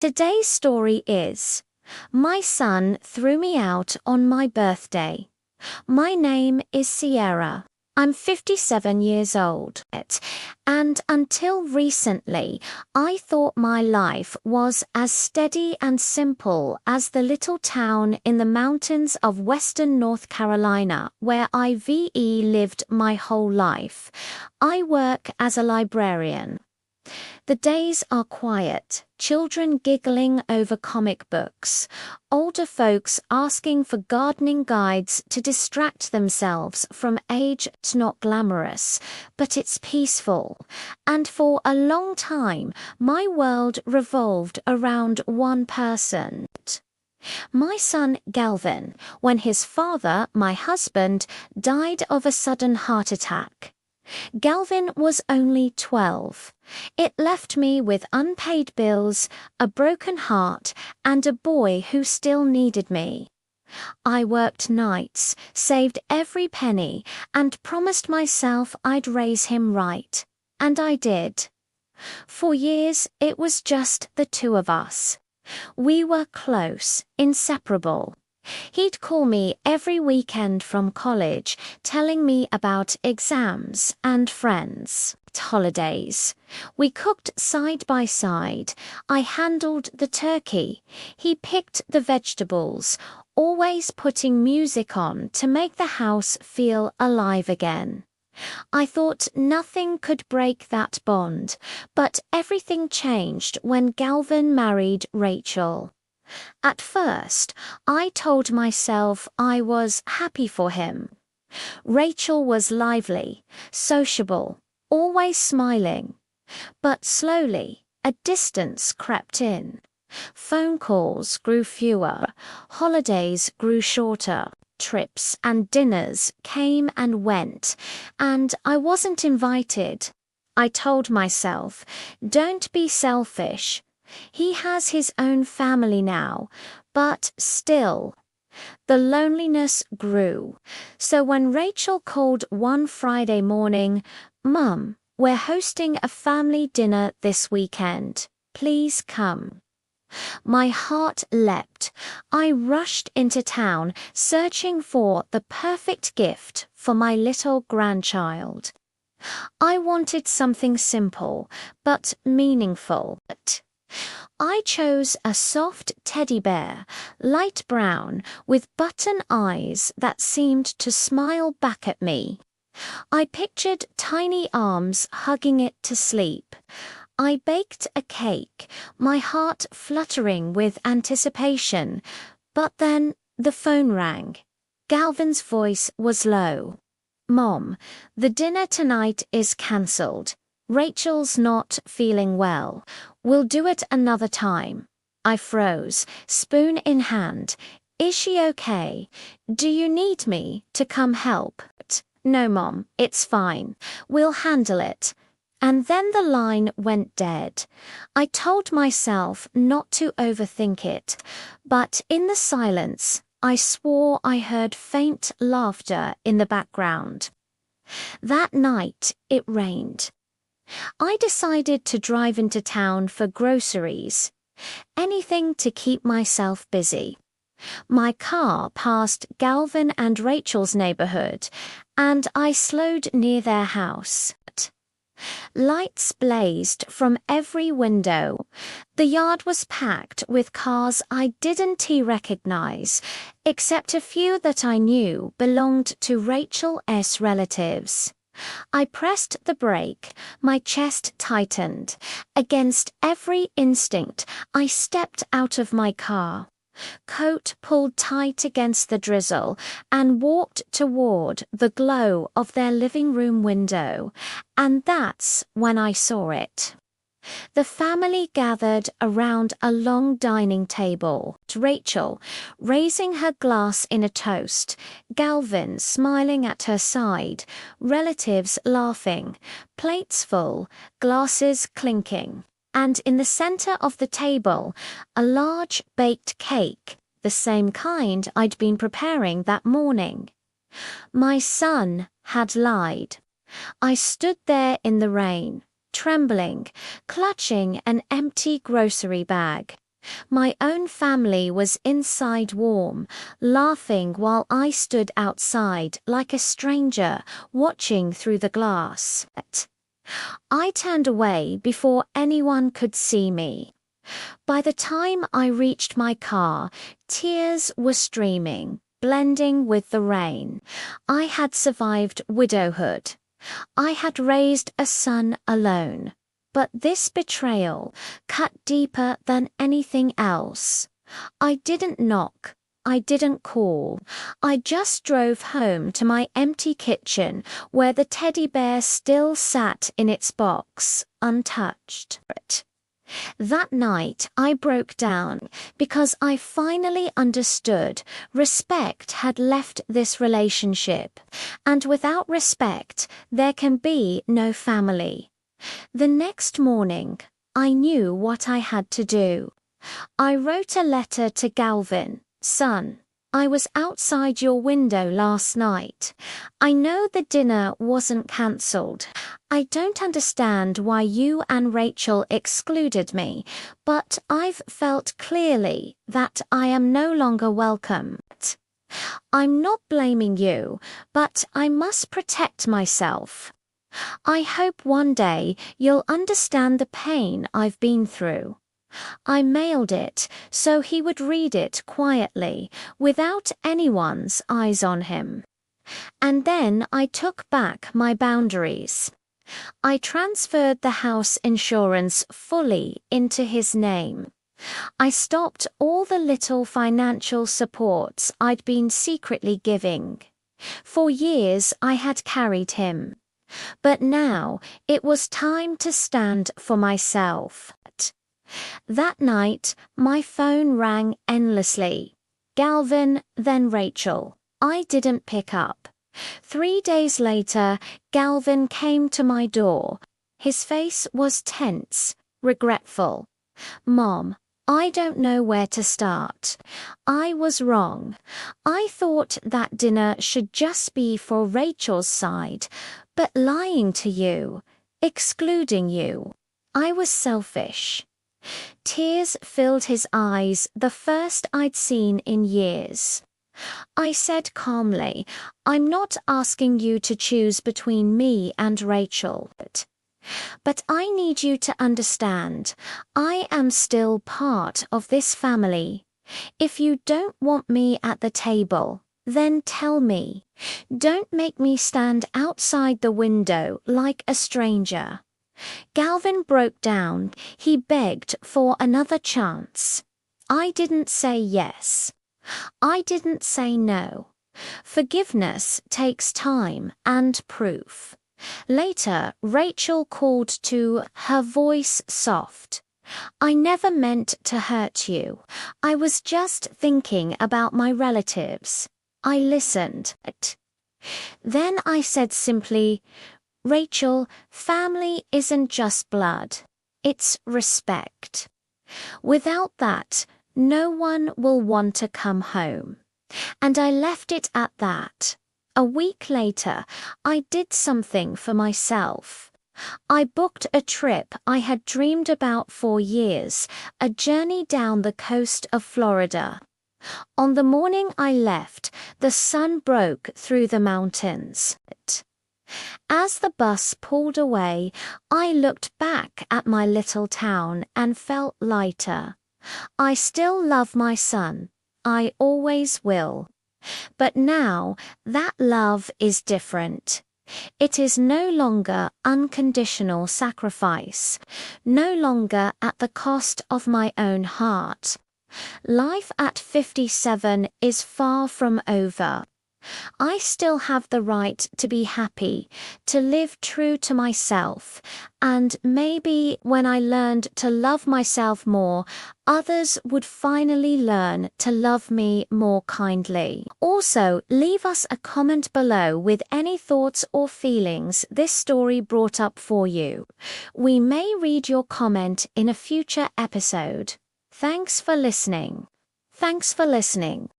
Today's story is My Son Threw Me Out on My Birthday. My name is Sierra. I'm 57 years old, and until recently, I thought my life was as steady and simple as the little town in the mountains of western North Carolina where I've lived my whole life. I work as a librarian. The days are quiet, children giggling over comic books, older folks asking for gardening guides to distract themselves from age. It's not glamorous, but it's peaceful. And for a long time, my world revolved around one person. My son Galvin, when his father, my husband, died of a sudden heart attack. Galvin was only 12. It left me with unpaid bills, a broken heart, and a boy who still needed me. I worked nights, saved every penny, and promised myself I'd raise him right. And I did. For years, it was just the two of us. We were close, inseparable. He'd call me every weekend from college, telling me about exams and friends, holidays. We cooked side by side. I handled the turkey. He picked the vegetables, always putting music on to make the house feel alive again. I thought nothing could break that bond, but everything changed when Galvin married Rachel. At first, I told myself I was happy for him. Rachel was lively, sociable, always smiling. But slowly, a distance crept in. Phone calls grew fewer, holidays grew shorter, trips and dinners came and went, and I wasn't invited. I told myself, don't be selfish. He has his own family now, but still. The loneliness grew. So when Rachel called one Friday morning, "Mum, we're hosting a family dinner this weekend. Please come." My heart leapt. I rushed into town, searching for the perfect gift for my little grandchild. I wanted something simple, but meaningful. I chose a soft teddy bear, light brown, with button eyes that seemed to smile back at me. I pictured tiny arms hugging it to sleep. I baked a cake, my heart fluttering with anticipation. But then the phone rang. Galvin's voice was low. "Mom, the dinner tonight is cancelled. Rachel's not feeling well. We'll do it another time." I froze, spoon in hand. "Is she okay? Do you need me to come help?" "No, Mom, it's fine. We'll handle it." And then the line went dead. I told myself not to overthink it, but in the silence, I swore I heard faint laughter in the background. That night, it rained. I decided to drive into town for groceries. Anything to keep myself busy. My car passed Galvin and Rachel's neighborhood, and I slowed near their house. Lights blazed from every window. The yard was packed with cars I didn't recognize, except a few that I knew belonged to Rachel's relatives. I pressed the brake, my chest tightened. Against every instinct, I stepped out of my car. Coat pulled tight against the drizzle, and walked toward the glow of their living room window. And that's when I saw it. The family gathered around a long dining table. Rachel, raising her glass in a toast, Galvin smiling at her side, relatives laughing, plates full, glasses clinking. And in the center of the table, a large baked cake, the same kind I'd been preparing that morning. My son had lied. I stood there in the rain, trembling, clutching an empty grocery bag. My own family was inside warm, laughing while I stood outside like a stranger, watching through the glass. I turned away before anyone could see me. By the time I reached my car, tears were streaming, blending with the rain. I had survived widowhood. I had raised a son alone. But this betrayal cut deeper than anything else. I didn't knock. I didn't call. I just drove home to my empty kitchen where the teddy bear still sat in its box, untouched. That night I broke down because I finally understood respect had left this relationship, and without respect there can be no family. The next morning, I knew what I had to do. I wrote a letter to Galvin. Son, I was outside your window last night. I know the dinner wasn't cancelled. I don't understand why you and Rachel excluded me, but I've felt clearly that I am no longer welcome. I'm not blaming you, but I must protect myself. I hope one day you'll understand the pain I've been through. I mailed it so he would read it quietly, without anyone's eyes on him. And then I took back my boundaries. I transferred the house insurance fully into his name. I stopped all the little financial supports I'd been secretly giving. For years I had carried him. But now it was time to stand for myself. That night, my phone rang endlessly. Galvin, then Rachel. I didn't pick up. 3 days later, Galvin came to my door. His face was tense, regretful. Mom, I don't know where to start. I was wrong. I thought that dinner should just be for Rachel's side, but lying to you, excluding you, I was selfish. Tears filled his eyes, the first I'd seen in years. I said calmly, I'm not asking you to choose between me and Rachel. But I need you to understand, I am still part of this family. If you don't want me at the table, then tell me. Don't make me stand outside the window like a stranger. Galvin broke down. He begged for another chance. I didn't say yes. I didn't say no. Forgiveness takes time and proof. Later, Rachel called to, her voice soft. I never meant to hurt you. I was just thinking about my relatives. I listened. Then I said simply, Rachel, family isn't just blood. It's respect. Without that, no one will want to come home. And I left it at that. A week later, I did something for myself. I booked a trip I had dreamed about for years, a journey down the coast of Florida. On the morning I left, the sun broke through the mountains. As the bus pulled away, I looked back at my little town and felt lighter. I still love my son. I always will. But now, that love is different. It is no longer unconditional sacrifice, no longer at the cost of my own heart. Life at 57 is far from over. I still have the right to be happy, to live true to myself, and maybe when I learned to love myself more, others would finally learn to love me more kindly. Also, leave us a comment below with any thoughts or feelings this story brought up for you. We may read your comment in a future episode. Thanks for listening. Thanks for listening.